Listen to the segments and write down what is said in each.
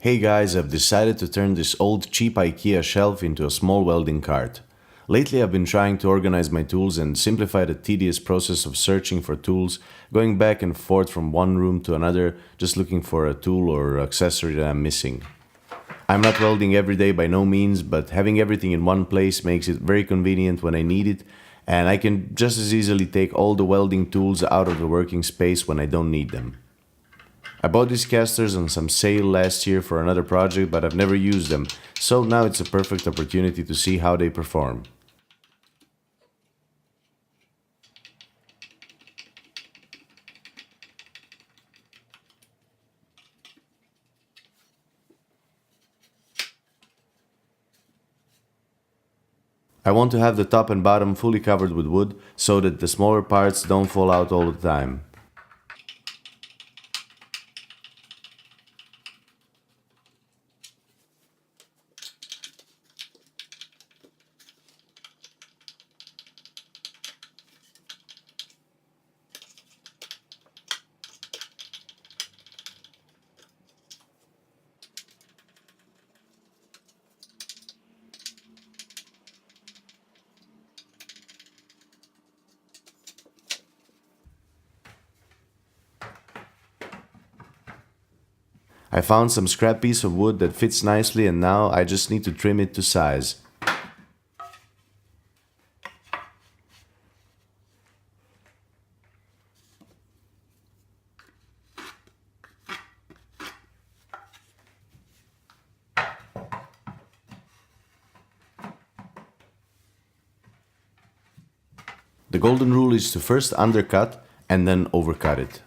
Hey guys, I've decided to turn this old cheap Ikea shelf into a small welding cart. Lately I've been trying to organize my tools and simplify the tedious process of searching for tools, going back and forth from one room to another, just looking for a tool or accessory that I'm missing. I'm not welding every day by no means, but having everything in one place makes it very convenient when I need it, and I can just as easily take all the welding tools out of the working space when I don't need them. I bought these casters on some sale last year for another project, but I've never used them, so now it's a perfect opportunity to see how they perform. I want to have the top and bottom fully covered with wood so that the smaller parts don't fall out all the time. I found some scrap piece of wood that fits nicely and now I just need to trim it to size. The golden rule is to first undercut and then overcut it.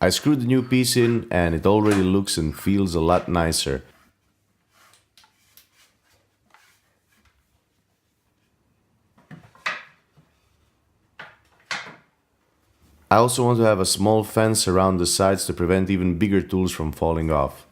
I screwed the new piece in and it already looks and feels a lot nicer. I also want to have a small fence around the sides to prevent even bigger tools from falling off.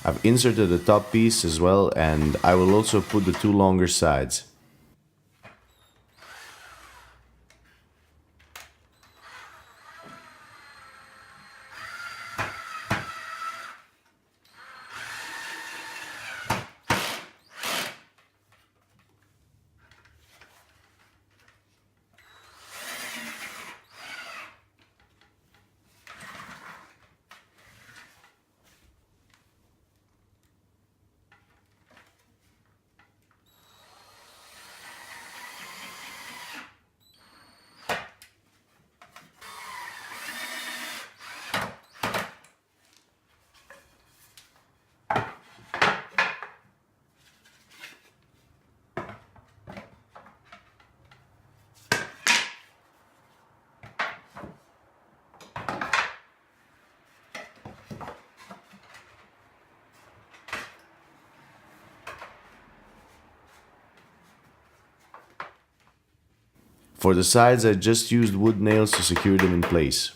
I've inserted the top piece as well and I will also put the two longer sides. For the sides, I just used wood nails to secure them in place.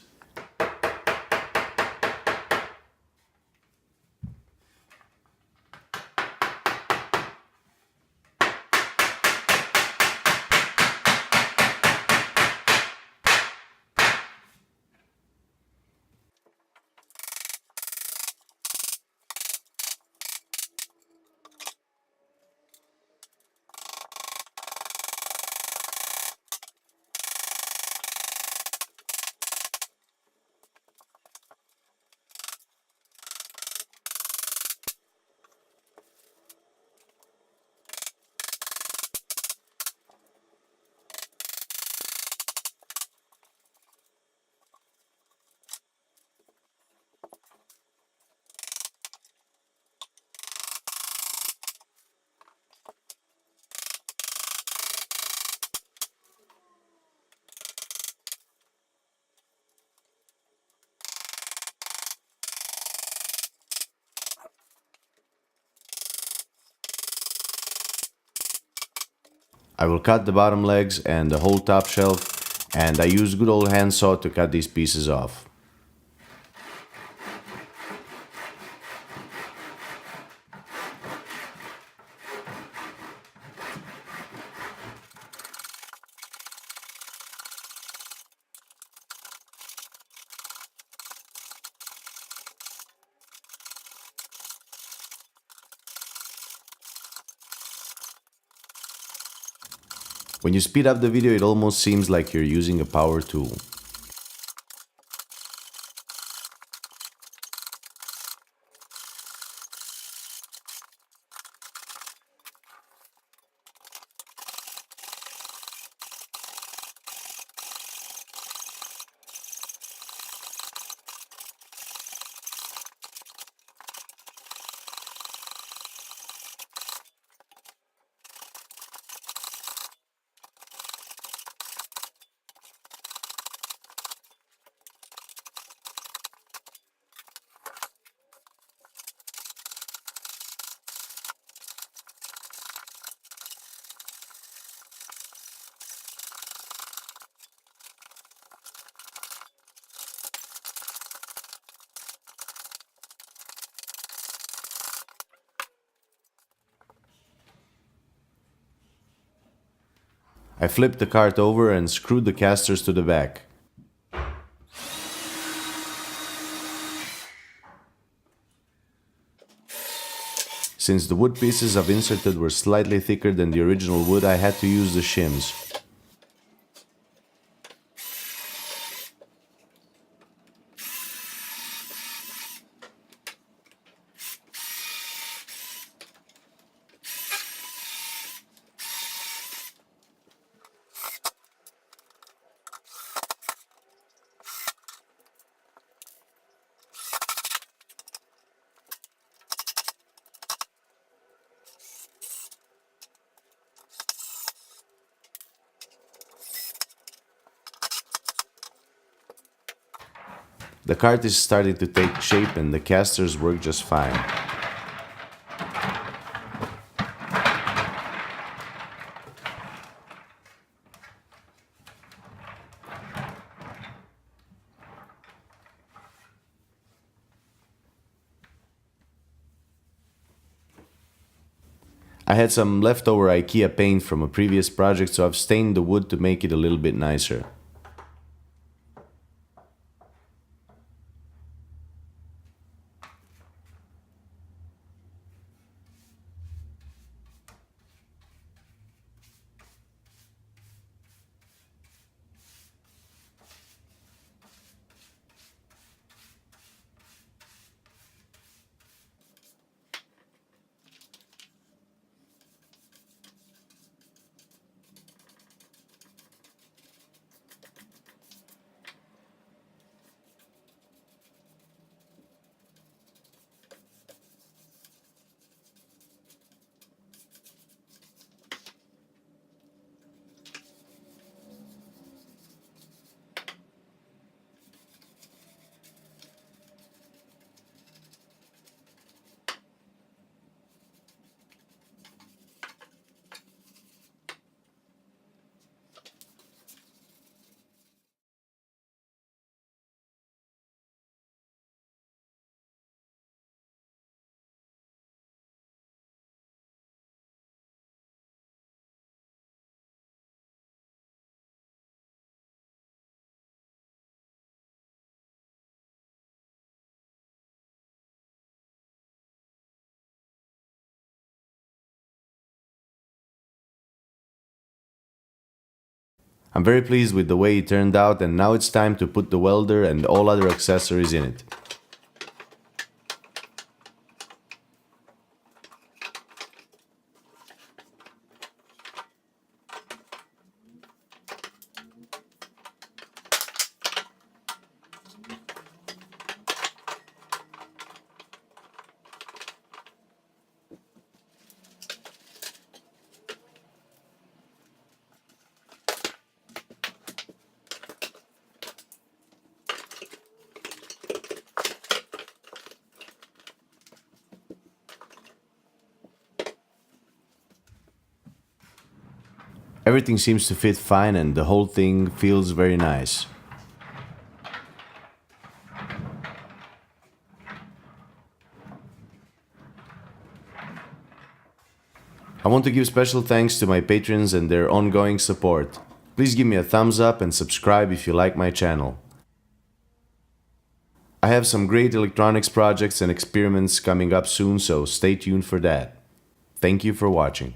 I will cut the bottom legs and the whole top shelf, and I use good old handsaw to cut these pieces off. When you speed up the video, it almost seems like you're using a power tool. I flipped the cart over and screwed the casters to the back. Since the wood pieces I've inserted were slightly thicker than the original wood, I had to use the shims. The cart is starting to take shape and the casters work just fine. I had some leftover Ikea paint from a previous project, so I've stained the wood to make it a little bit nicer. I'm very pleased with the way it turned out, and now it's time to put the welder and all other accessories in it. Everything seems to fit fine and the whole thing feels very nice. I want to give special thanks to my patrons and their ongoing support. Please give me a thumbs up and subscribe if you like my channel. I have some great electronics projects and experiments coming up soon, so stay tuned for that. Thank you for watching.